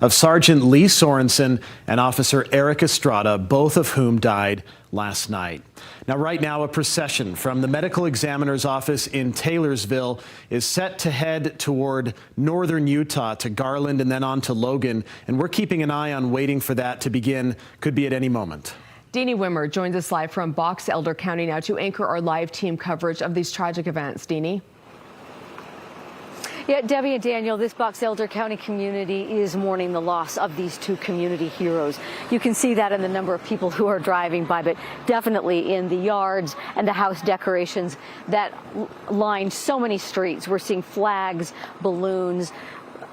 of Sergeant Lee Sorensen and Officer Eric Estrada, both of whom died last night. Now, right now, a procession from the medical examiner's office in Taylorsville is set to head toward northern Utah to Garland and then on to Logan. And we're keeping an eye on waiting for that to begin. Could be at any moment. Deanie Wimmer joins us live from Box Elder County now to anchor our live team coverage of these tragic events. Deanie? Yeah, Debbie and Daniel, this Box Elder County community is mourning the loss of these two community heroes. You can see that in the number of people who are driving by, but definitely in the yards and the house decorations that line so many streets. We're seeing flags, balloons,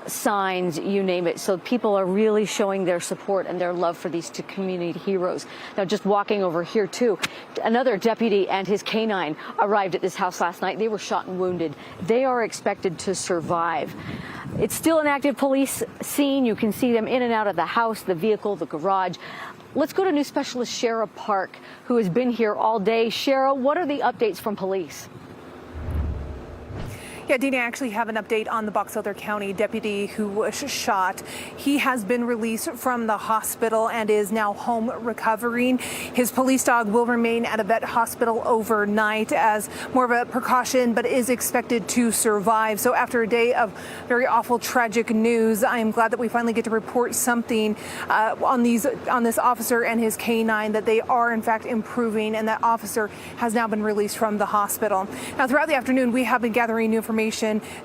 signs, you name it. So people are really showing their support and their love for these two community heroes. Now, just walking over here too, another deputy and his canine arrived at this house last night. They were shot and wounded. They are expected to survive. It's still an active police scene. You can see them in and out of the house, the vehicle, the garage. Let's go to News Specialist Shara Park, who has been here all day. Shara, what are the updates from police? Yeah, Deanie, I actually have an update on the Box Elder County deputy who was shot. He has been released from the hospital and is now home recovering. His police dog will remain at a vet hospital overnight as more of a precaution, but is expected to survive. So after a day of very awful, tragic news, I am glad that we finally get to report something on this officer and his canine, that they are in fact improving, and that officer has now been released from the hospital. Now, throughout the afternoon, we have been gathering new information,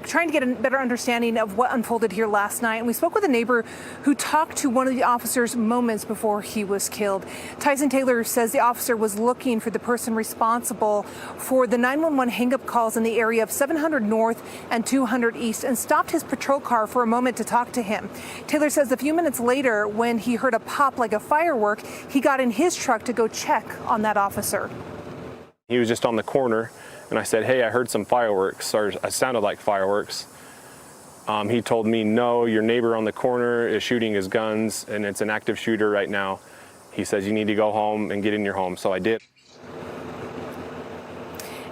trying to get a better understanding of what unfolded here last night. And we spoke with a neighbor who talked to one of the officers moments before he was killed. Tyson Taylor says the officer was looking for the person responsible for the 911 hang-up calls in the area of 700 North and 200 East and stopped his patrol car for a moment to talk to him. Taylor says a few minutes later, when he heard a pop like a firework, he got in his truck to go check on that officer. He was just on the corner. And I said, hey, I heard some fireworks, or it sounded like fireworks. He told me, no, your neighbor on the corner is shooting his guns, and it's an active shooter right now. He says, you need to go home and get in your home. So I did.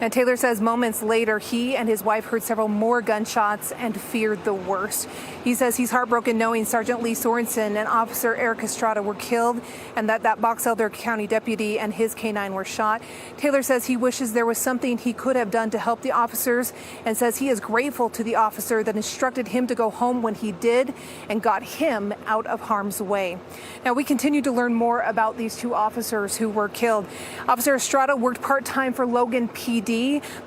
And Taylor says moments later, he and his wife heard several more gunshots and feared the worst. He says he's heartbroken knowing Sergeant Lee Sorensen and Officer Eric Estrada were killed, and that Box Elder County deputy and his canine were shot. Taylor says he wishes there was something he could have done to help the officers, and says he is grateful to the officer that instructed him to go home when he did and got him out of harm's way. Now, we continue to learn more about these two officers who were killed. Officer Estrada worked part-time for Logan PD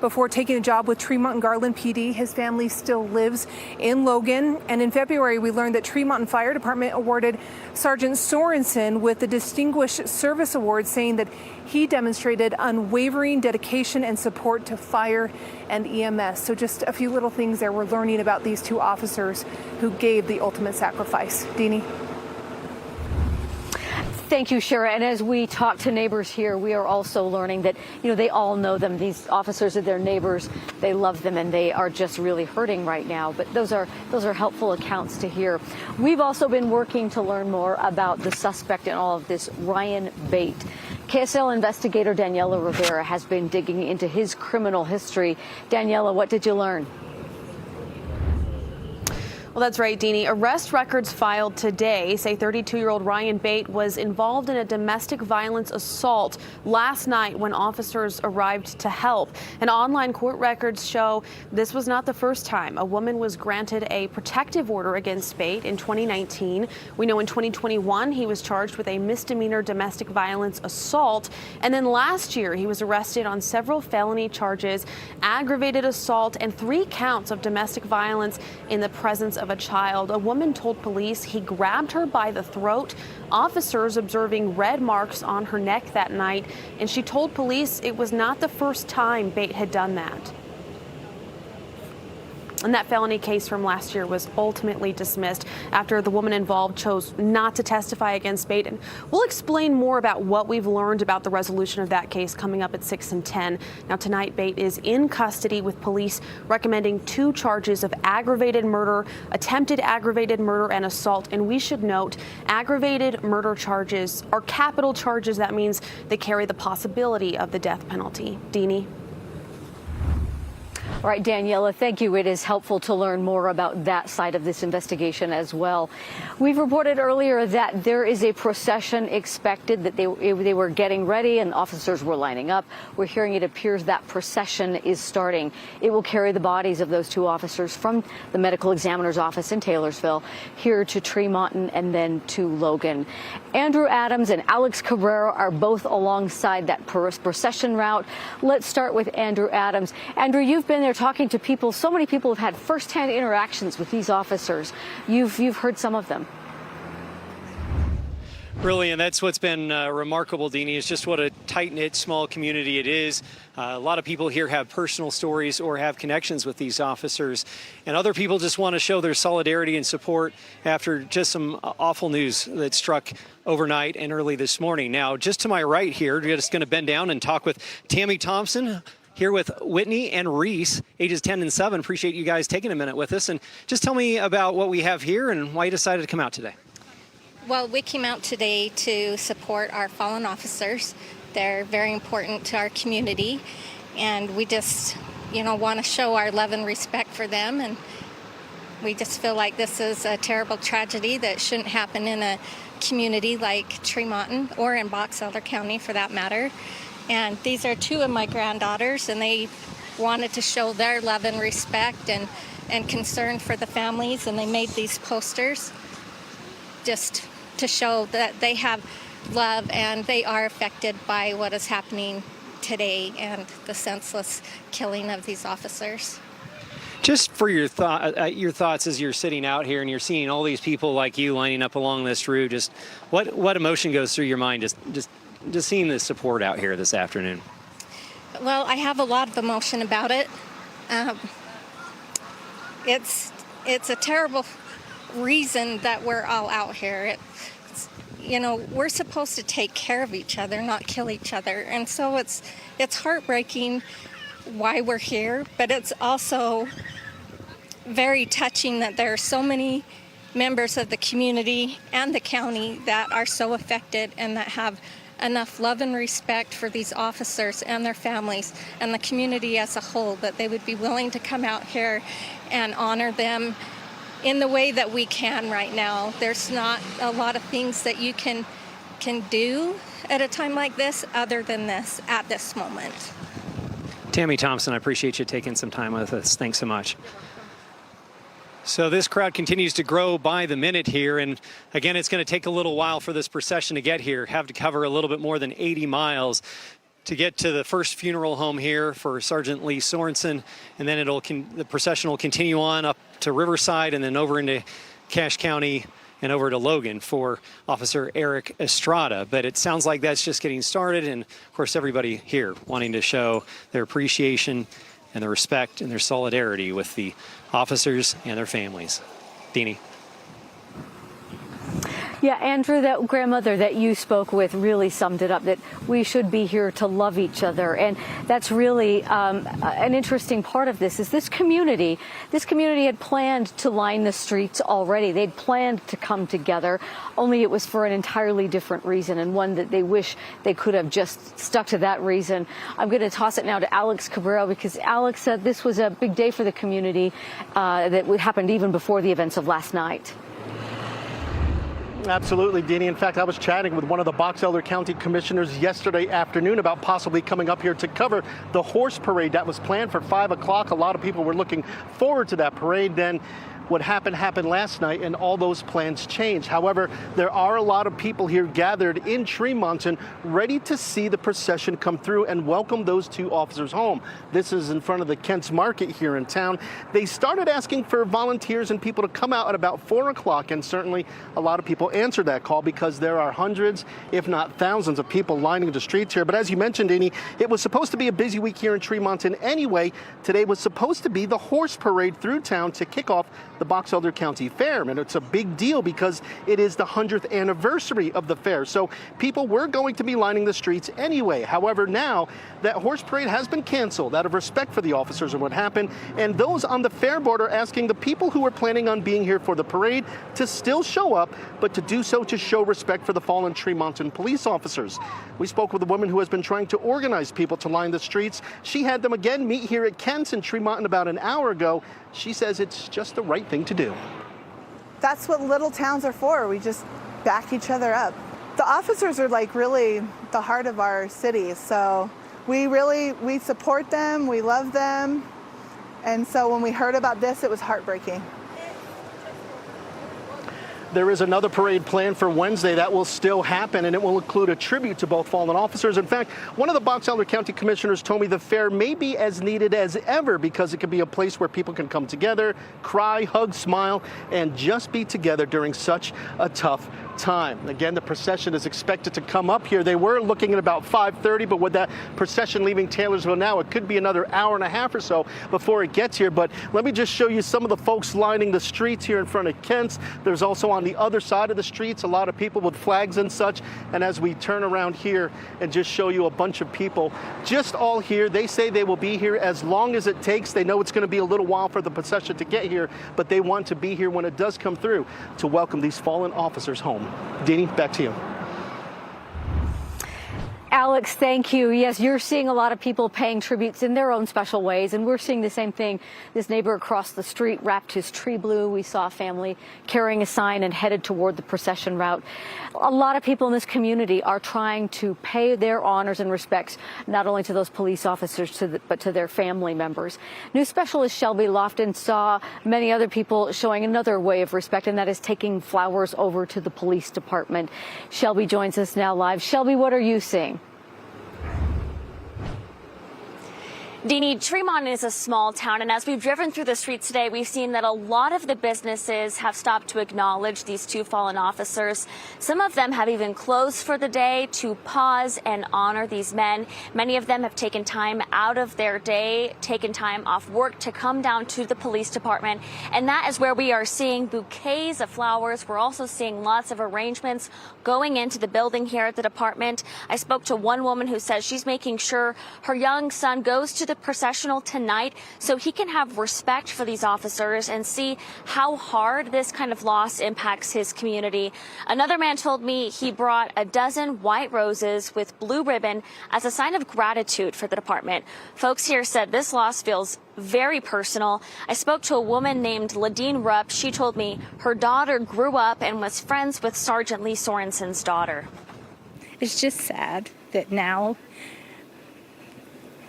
before taking a job with Tremonton Garland PD. His family still lives in Logan. And in February, we learned that Tremonton Fire Department awarded Sergeant Sorensen with the Distinguished Service Award, saying that he demonstrated unwavering dedication and support to fire and EMS. So just a few little things there we're learning about these two officers who gave the ultimate sacrifice. Deanie? Thank you, Shara. And as we talk to neighbors here, we are also learning that, they all know them. These officers are their neighbors. They love them, and they are just really hurting right now. But those are helpful accounts to hear. We've also been working to learn more about the suspect in all of this, Ryan Bate. KSL investigator Daniela Rivera has been digging into his criminal history. Daniela, what did you learn? Well, that's right, Deanie. Arrest records filed today say 32-year-old Ryan Bate was involved in a domestic violence assault last night when officers arrived to help. And online court records show this was not the first time a woman was granted a protective order against Bate in 2019. We know in 2021 he was charged with a misdemeanor domestic violence assault. And then last year he was arrested on several felony charges, aggravated assault, and 3 counts of domestic violence in the presence of a child. A woman told police he grabbed her by the throat, officers observing red marks on her neck that night, and she told police it was not the first time Bate had done that. And that felony case from last year was ultimately dismissed after the woman involved chose not to testify against Bate. And we'll explain more about what we've learned about the resolution of that case coming up at 6 and 10. Now, tonight, Bate is in custody with police recommending 2 charges of aggravated murder, attempted aggravated murder, and assault. And we should note, aggravated murder charges are capital charges. That means they carry the possibility of the death penalty. Deanie? All right, Daniela, thank you. It is helpful to learn more about that side of this investigation as well. We've reported earlier that there is a procession expected, that they were getting ready and officers were lining up. We're hearing it appears that procession is starting. It will carry the bodies of those two officers from the medical examiner's office in Taylorsville here to Tremonton and then to Logan. Andrew Adams and Alex Cabrera are both alongside that procession route. Let's start with Andrew Adams. Andrew, you've been there talking to people. So many people have had firsthand interactions with these officers. You've heard some of them. Really, and that's what's been remarkable, Deanie, is just what a tight-knit, small community it is. A lot of people here have personal stories or have connections with these officers, and other people just want to show their solidarity and support after just some awful news that struck overnight and early this morning. Now, just to my right here, we're just going to bend down and talk with Tammy Thompson, here with Whitney and Reese, ages 10 and 7. Appreciate you guys taking a minute with us. And just tell me about what we have here and why you decided to come out today. Well, we came out today to support our fallen officers. They're very important to our community. And we just, want to show our love and respect for them. And we just feel like this is a terrible tragedy that shouldn't happen in a community like Tremonton or in Box Elder County for that matter. And these are two of my granddaughters, and they wanted to show their love and respect and concern for the families, and they made these posters just to show that they have love and they are affected by what is happening today and the senseless killing of these officers. Just for your thoughts as you're sitting out here and you're seeing all these people like you lining up along this route, just what emotion goes through your mind just seeing this support out here this afternoon? Well, I have a lot of emotion about it. It's a terrible reason that we're all out here. We're supposed to take care of each other, not kill each other. And so it's heartbreaking why we're here, but it's also very touching that there are so many members of the community and the county that are so affected and that have enough love and respect for these officers and their families and the community as a whole, that they would be willing to come out here and honor them in the way that we can right now. There's not a lot of things that you can do at a time like this other than this at this moment. Tammy Thompson, I appreciate you taking some time with us. Thanks so much. So this crowd continues to grow by the minute here, and again, it's going to take a little while for this procession to get here. Have to cover a little bit more than 80 miles to get to the first funeral home here for Sergeant Lee Sorensen, and then the procession will continue on up to Riverside and then over into Cache County and over to Logan for Officer Eric Estrada. But it sounds like that's just getting started, and of course everybody here wanting to show their appreciation and their respect and their solidarity with the officers and their families. Deanie. Yeah, Andrew, that grandmother that you spoke with really summed it up, that we should be here to love each other. And that's really an interesting part of this, is this community had planned to line the streets already. They'd planned to come together, only it was for an entirely different reason, and one that they wish they could have just stuck to that reason. I'm going to toss it now to Alex Cabrera, because Alex said this was a big day for the community that happened even before the events of last night. Absolutely, Deanie. In fact, I was chatting with one of the Box Elder County commissioners yesterday afternoon about possibly coming up here to cover the horse parade that was planned for 5 o'clock. A lot of people were looking forward to that parade. Then what happened last night, and all those plans changed. However, there are a lot of people here gathered in Tremonton ready to see the procession come through and welcome those two officers home. This is in front of the Kent's Market here in town. They started asking for volunteers and people to come out at about 4 o'clock, and certainly a lot of people answered that call because there are hundreds, if not thousands, of people lining the streets here. But as you mentioned, Deanie, it was supposed to be a busy week here in Tremonton anyway. Today was supposed to be the horse parade through town to kick off the the Box Elder County Fair. And it's a big deal because it is the 100th anniversary of the fair. So people were going to be lining the streets anyway. However, now that horse parade has been canceled out of respect for the officers and what happened. And those on the fair board are asking the people who are planning on being here for the parade to still show up, but to do so to show respect for the fallen Tremonton police officers. We spoke with a woman who has been trying to organize people to line the streets. She had them again meet here at Kent's in Tremonton about an hour ago. She says it's just the right thing to do. That's what little towns are for. We just back each other up. The officers are like really the heart of our city. So we support them, we love them. And so when we heard about this, it was heartbreaking. There is another parade planned for Wednesday that will still happen, and it will include a tribute to both fallen officers. In fact, one of the Box Elder County commissioners told me the fair may be as needed as ever because it can be a place where people can come together, cry, hug, smile, and just be together during such a tough time. Again, the procession is expected to come up here. They were looking at about 5:30, but with that procession leaving Taylorsville now, it could be another hour and a half or so before it gets here. But let me just show you some of the folks lining the streets here in front of Kent's. There's also on the other side of the streets a lot of people with flags and such. And as we turn around here and just show you a bunch of people just all here, they say they will be here as long as it takes. They know it's going to be a little while for the procession to get here, but they want to be here when it does come through to welcome these fallen officers home. Deanie, back to you. Alex, thank you. Yes, you're seeing a lot of people paying tributes in their own special ways, and we're seeing the same thing. This neighbor across the street wrapped his tree blue. We saw a family carrying a sign and headed toward the procession route. A lot of people in this community are trying to pay their honors and respects, not only to those police officers, but to their family members. News specialist Shelby Lofton saw many other people showing another way of respect, and that is taking flowers over to the police department. Shelby joins us now live. Shelby, what are you seeing? Deanie, Tremonton is a small town, and as we've driven through the streets today, we've seen that a lot of the businesses have stopped to acknowledge these two fallen officers. Some of them have even closed for the day to pause and honor these men. Many of them have taken time out of their day, taken time off work to come down to the police department, and that is where we are seeing bouquets of flowers. We're also seeing lots of arrangements going into the building here at the department. I spoke to one woman who says she's making sure her young son goes to the processional tonight so he can have respect for these officers and see how hard this kind of loss impacts his community. Another man told me he brought a dozen white roses with blue ribbon as a sign of gratitude for the department. Folks here said this loss feels very personal. I spoke to a woman named Ladine Rupp. She told me her daughter grew up and was friends with Sergeant Lee Sorensen's daughter. It's just sad that now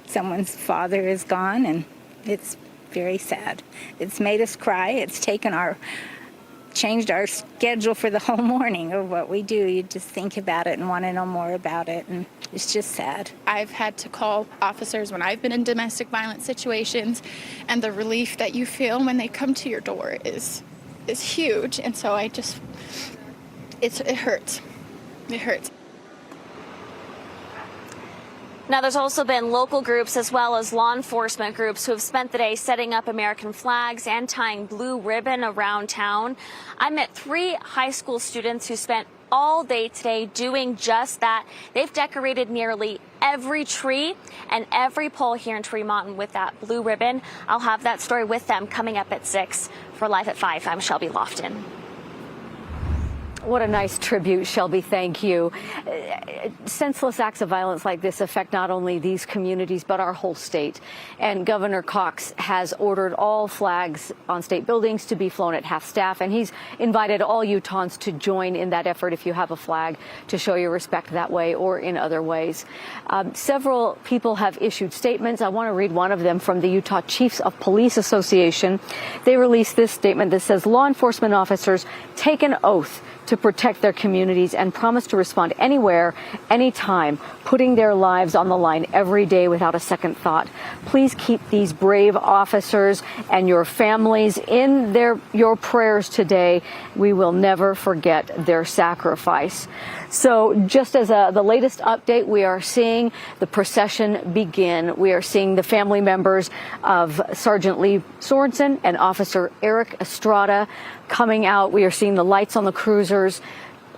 someone's father is gone, and it's very sad. It's made us cry. It's changed our schedule for the whole morning of what we do. You just think about it and want to know more about it, and it's just sad. I've had to call officers when I've been in domestic violence situations, and the relief that you feel when they come to your door is huge. And so it hurts. It hurts. Now, there's also been local groups as well as law enforcement groups who have spent the day setting up American flags and tying blue ribbon around town. I met 3 high school students who spent all day today doing just that. They've decorated nearly every tree and every pole here in Tremonton with that blue ribbon. I'll have that story with them coming up at 6. For Live at 5, I'm Shelby Lofton. What a nice tribute, Shelby. Thank you. Senseless acts of violence like this affect not only these communities, but our whole state. And Governor Cox has ordered all flags on state buildings to be flown at half-staff, and he's invited all Utahns to join in that effort if you have a flag, to show your respect that way or in other ways. Several people have issued statements. I want to read one of them from the Utah Chiefs of Police Association. They released this statement that says, law enforcement officers take an oath to protect their communities and promise to respond anywhere, anytime, putting their lives on the line every day without a second thought. Please keep these brave officers and your families in your prayers today. We will never forget their sacrifice. So just as the latest update, we are seeing the procession begin. We are seeing the family members of Sergeant Lee Sorensen and Officer Eric Estrada coming out. We are seeing the lights on the cruisers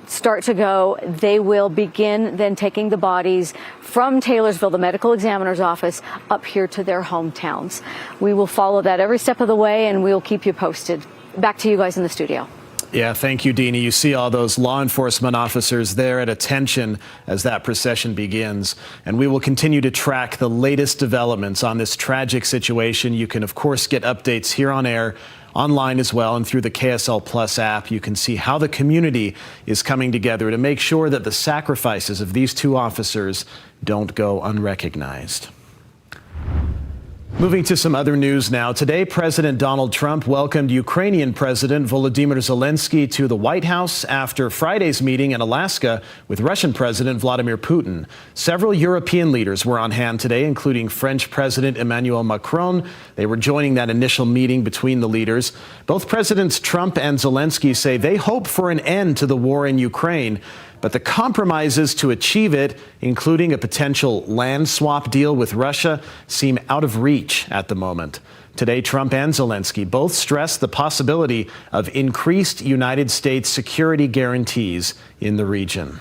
start to go. They will begin then taking the bodies from Taylorsville, the medical examiner's office, up here to their hometowns. We will follow that every step of the way, and we'll keep you posted. Back to you guys in the studio. Yeah, thank you, Deanie. You see all those law enforcement officers there at attention as that procession begins. And we will continue to track the latest developments on this tragic situation. You can, of course, get updates here on air, online as well, and through the KSL Plus app. You can see how the community is coming together to make sure that the sacrifices of these two officers don't go unrecognized. Moving to some other news now. Today, President Donald Trump welcomed Ukrainian President Volodymyr Zelensky to the White House after Friday's meeting in Alaska with Russian President Vladimir Putin. Several European leaders were on hand today, including French President Emmanuel Macron. They were joining that initial meeting between the leaders. Both Presidents Trump and Zelensky say they hope for an end to the war in Ukraine, but the compromises to achieve it, including a potential land swap deal with Russia, seem out of reach at the moment. Today, Trump and Zelensky both stressed the possibility of increased United States security guarantees in the region.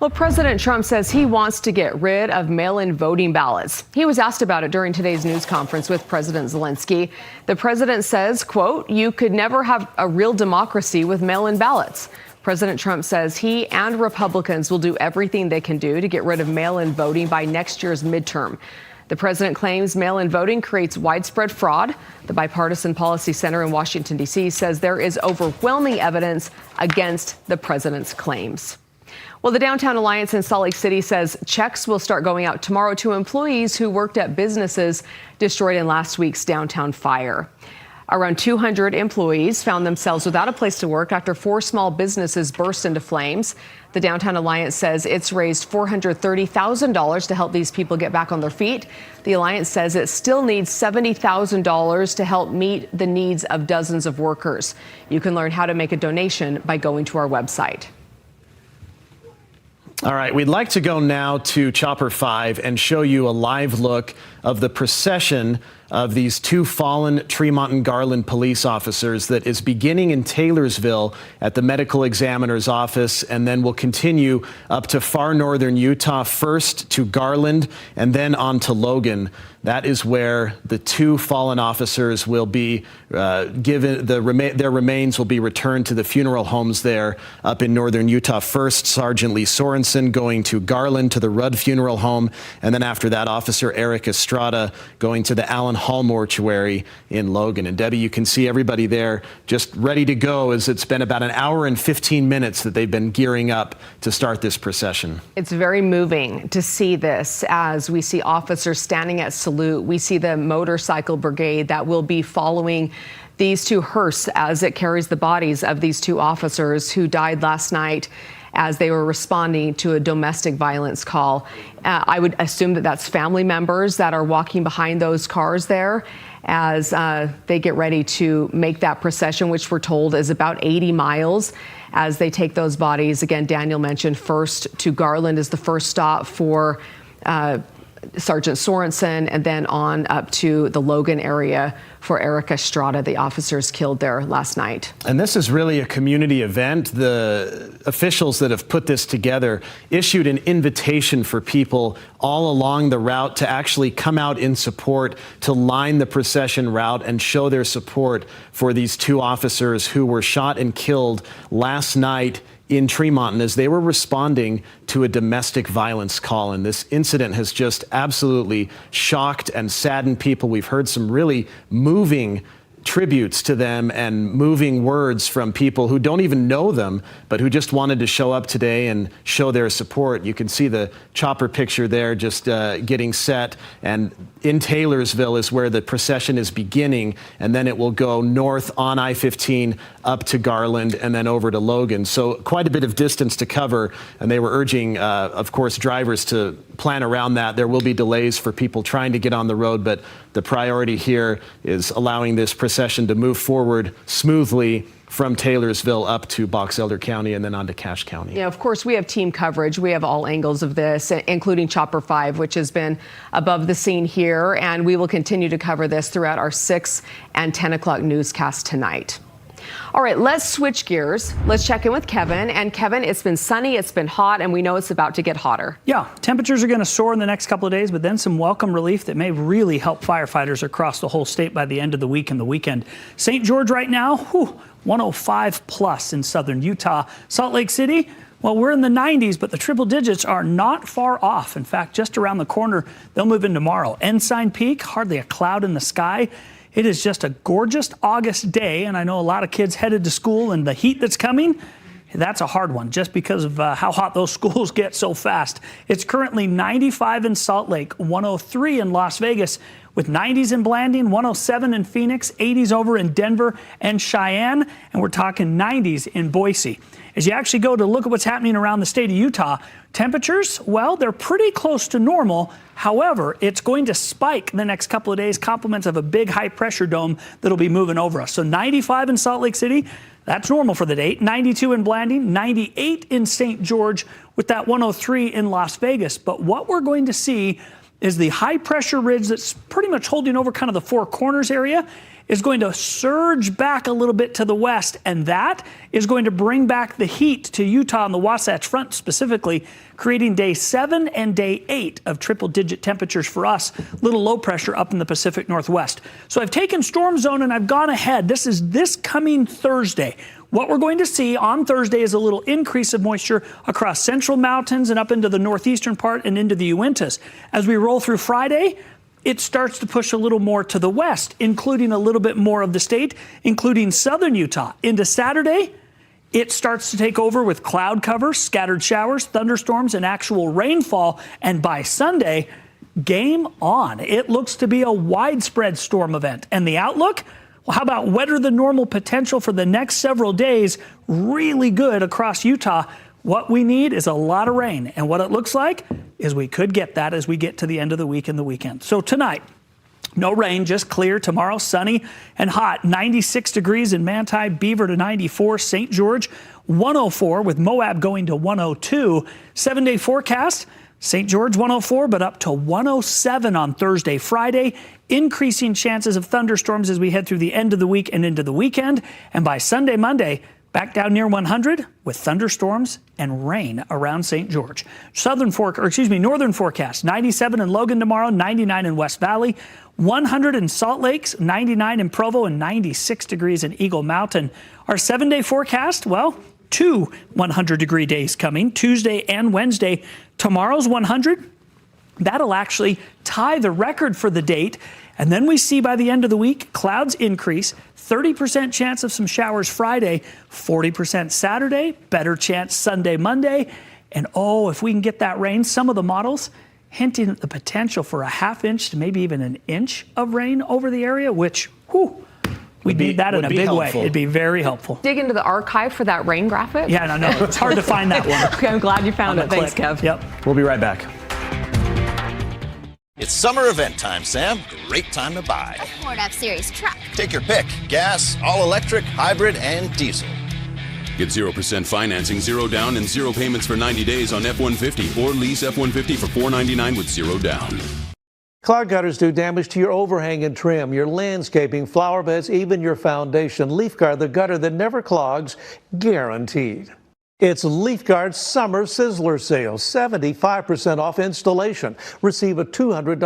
Well, President Trump says he wants to get rid of mail-in voting ballots. He was asked about it during today's news conference with President Zelensky. The president says, quote, "You could never have a real democracy with mail-in ballots." President Trump says he and Republicans will do everything they can do to get rid of mail-in voting by next year's midterm. The president claims mail-in voting creates widespread fraud. The Bipartisan Policy Center in Washington, D.C. says there is overwhelming evidence against the president's claims. Well, the Downtown Alliance in Salt Lake City says checks will start going out tomorrow to employees who worked at businesses destroyed in last week's downtown fire. Around 200 employees found themselves without a place to work after 4 small businesses burst into flames. The Downtown Alliance says it's raised $430,000 to help these people get back on their feet. The Alliance says it still needs $70,000 to help meet the needs of dozens of workers. You can learn how to make a donation by going to our website. All right, we'd like to go now to Chopper 5 and show you a live look of the procession of these 2 fallen Tremonton Garland police officers that is beginning in Taylorsville at the medical examiner's office, and then will continue up to far northern Utah, first to Garland and then on to Logan. That is where the 2 fallen officers will be given, their remains will be returned to the funeral homes there up in northern Utah. First, Sergeant Lee Sorensen going to Garland to the Rudd Funeral Home, and then after that, Officer Eric Estrada going to the Allen Hall Mortuary in Logan. And Debbie, you can see everybody there just ready to go, as it's been about an hour and 15 minutes that they've been gearing up to start this procession. It's very moving to see this as we see officers standing at salute. We see the motorcycle brigade that will be following these 2 hearse as it carries the bodies of these 2 officers who died last night as they were responding to a domestic violence call. I would assume that that's family members that are walking behind those cars there as they get ready to make that procession, which we're told is about 80 miles as they take those bodies. Again, Daniel mentioned first to Garland is the first stop for Sergeant Sorensen, and then on up to the Logan area for Eric Estrada, the officers killed there last night. And this is really a community event. The officials that have put this together issued an invitation for people all along the route to actually come out in support, to line the procession route and show their support for these 2 officers who were shot and killed last night in Tremonton as they were responding to a domestic violence call. And this incident has just absolutely shocked and saddened people. We've heard some really moving tributes to them and moving words from people who don't even know them, but who just wanted to show up today and show their support. You can see the chopper picture there just getting set, and in Taylorsville is where the procession is beginning, and then it will go north on I-15 up to Garland and then over to Logan. So quite a bit of distance to cover, and they were urging, of course, drivers to plan around that. There will be delays for people trying to get on the road, but the priority here is allowing this procession to move forward smoothly from Taylorsville up to Box Elder County and then on to Cache County. Yeah, of course, we have team coverage. We have all angles of this, including Chopper 5, which has been above the scene here. And we will continue to cover this throughout our 6 and 10 o'clock newscast tonight. All right, let's switch gears. Let's check in with Kevin. And Kevin, it's been sunny, it's been hot, and we know it's about to get hotter. Yeah, temperatures are going to soar in the next couple of days, but then some welcome relief that may really help firefighters across the whole state by the end of the week and the weekend. St. George right now, 105 plus in southern Utah. Salt Lake City, well, we're in the 90s, but the triple digits are not far off. In fact, just around the corner, they'll move in tomorrow. Ensign Peak, hardly a cloud in the sky. It is just a gorgeous August day, and I know a lot of kids headed to school, and the heat that's coming, that's a hard one just because of how hot those schools get so fast. It's currently 95 in Salt Lake, 103 in Las Vegas, with 90s in Blanding, 107 in Phoenix, 80s over in Denver and Cheyenne, and we're talking 90s in Boise. As you actually go to look at what's happening around the state of Utah, temperatures, well, they're pretty close to normal. However, it's going to spike the next couple of days, compliments of a big high pressure dome that'll be moving over us. So 95 in Salt Lake City, that's normal for the day. 92 in Blanding, 98 in St. George, with that 103 in Las Vegas. But what we're going to see is the high pressure ridge that's pretty much holding over kind of the Four Corners area is going to surge back a little bit to the west, and that is going to bring back the heat to Utah and the Wasatch Front specifically, creating day 7 and day 8 of triple-digit temperatures for us, little low pressure up in the Pacific Northwest. So I've taken storm zone and I've gone ahead. This is this coming Thursday. What we're going to see on Thursday is a little increase of moisture across central mountains and up into the northeastern part and into the Uintas. As we roll through Friday, it starts to push a little more to the west, including a little bit more of the state, including southern Utah. Into Saturday, it starts to take over with cloud cover, scattered showers, thunderstorms, and actual rainfall. And by Sunday, game on. It looks to be a widespread storm event. And the outlook? Well, how about wetter than normal potential for the next several days? Really good across Utah. What we need is a lot of rain. And what it looks like is we could get that as we get to the end of the week and the weekend. So tonight, no rain, just clear. Tomorrow, sunny and hot. 96 degrees in Manti, Beaver to 94, St. George 104 with Moab going to 102. 7-day forecast, St. George 104, but up to 107 on Thursday, Friday. Increasing chances of thunderstorms as we head through the end of the week and into the weekend. And by Sunday, back down near 100 with thunderstorms and rain around St. George. Northern forecast, 97 in Logan tomorrow, 99 in West Valley, 100 in Salt Lakes, 99 in Provo, and 96 degrees in Eagle Mountain. Our 7-day forecast, well, 2 100-degree days coming, Tuesday and Wednesday. Tomorrow's 100, that'll actually tie the record for the date. And then we see by the end of the week, clouds increase, 30% chance of some showers Friday, 40% Saturday, better chance Sunday, Monday. And if we can get that rain, some of the models hinting at the potential for a ½ inch to maybe even an inch of rain over the area, which, we'd need that in a big way. It'd be very helpful. Dig into the archive for that rain graphic? Yeah, no, it's hard to find that one. Okay, I'm glad you found it. Thanks, Kev. Yep. We'll be right back. It's summer event time, Sam. Great time to buy. A Ford F-Series truck. Take your pick. Gas, all-electric, hybrid, and diesel. Get 0% financing, 0 down, and 0 payments for 90 days on F-150 or lease F-150 for $499 with 0 down. Cloud gutters do damage to your overhang and trim, your landscaping, flower beds, even your foundation. Leaf Guard, the gutter that never clogs, guaranteed. It's Leaf Guard's Summer Sizzler Sale, 75% off installation. Receive a $200